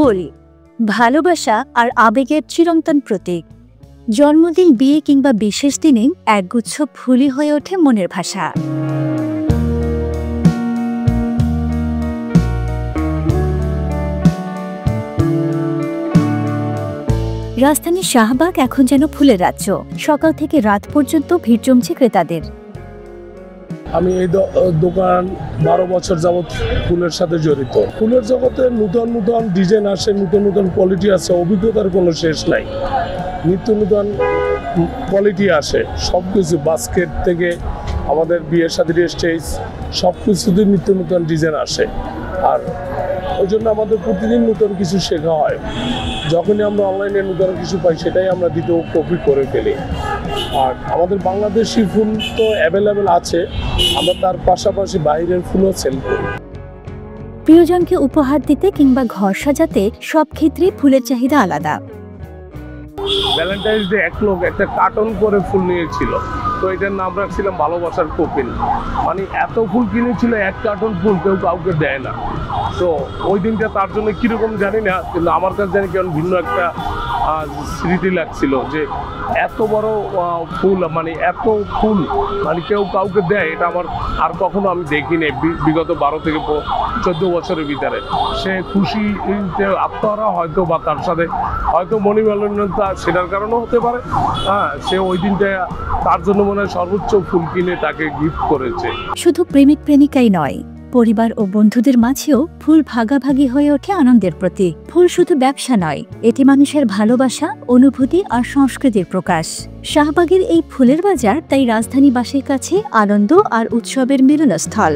ফুল ভালোবাসা আর আবেগের চিরন্তন প্রতীক। জন্মদিন, বিয়ে কিংবা বিশেষ দিনে একগুচ্ছ ফুলই হয়ে ওঠে মনের ভাষা। রাজধানীর শাহবাগ এখন যেন ফুলের রাজ্য। সকাল থেকে রাত পর্যন্ত ভিড় জমছে ক্রেতাদের। আমি এই দোকান 12 বছর যাবৎ ফুলের সাথে জড়িত। ফুলের জগতে নূতন নূতন ডিজাইন আসে, নূতন নূতন কোয়ালিটি আছে, অভিজ্ঞতার কোনো শেষ নাই। নিত্য নূতন কোয়ালিটি আসে, সব কিছু বাস্কেট থেকে আমাদের বিয়ের শাদীর স্টেজ সব কিছুতে নিত্য নূতন ডিজাইন আসে। আর ওই জন্য আমাদের প্রতিদিন নূতন কিছু শেখা হয়। যখনই আমরা অনলাইনে নূতন কিছু পাই সেটাই আমরা দ্বিতীয় কপি করে ফেলি। আর আমাদের বাংলাদেশি ফুল তো অ্যাভেলেবেল আছে, আমরা তার পাশাপাশি বাইরের ফুলও সেল করি। প্রিয়জনকে উপহার দিতে কিংবা ঘর সাজাতে সব ক্ষেত্রেই ফুলের চাহিদা আলাদা। ভ্যালেন্টাইন্স ডে এক লোক একটা কার্টন করে ফুল নিয়েছিল, তো এটার নাম রাখছিলাম ভালোবাসার কোকিল। মানে এত ফুল কিনেছিল, এক কার্টন ফুল কেউ কাউকে দেয় না। তো ওই দিনটা তার জন্য কীরকম জানি না, কিন্তু আমার কাছে জানি কেমন ভিন্ন একটা স্মৃতি লাগছিল যে এত বড় ফুল, মানে এত ফুল মানে কেউ কাউকে দেয়, এটা আমার আর কখনো আমি দেখিনি বিগত 12 থেকে 14 বছরের ভিতরে। সে খুশি আত্মহারা হয়তো বা তার সাথে হয়তো মনোমালিন্যতা সেটার কারণেও হতে পারে। সে ওই দিনটা তার জন্য মনে হয় সর্বোচ্চ ফুল কিনে তাকে গিফট করেছে। শুধু প্রেমিক প্রেমিকাই নয়, পরিবার ও বন্ধুদের মাঝেও ফুল ভাগাভাগি হয়ে ওঠে আনন্দের প্রতীক। ফুল শুধু ব্যবসা নয়, এটি মানুষের ভালোবাসা, অনুভূতি আর সংস্কৃতির প্রকাশ। শাহবাগের এই ফুলের বাজার তাই রাজধানীবাসীর কাছে আনন্দ আর উৎসবের মিলনস্থল।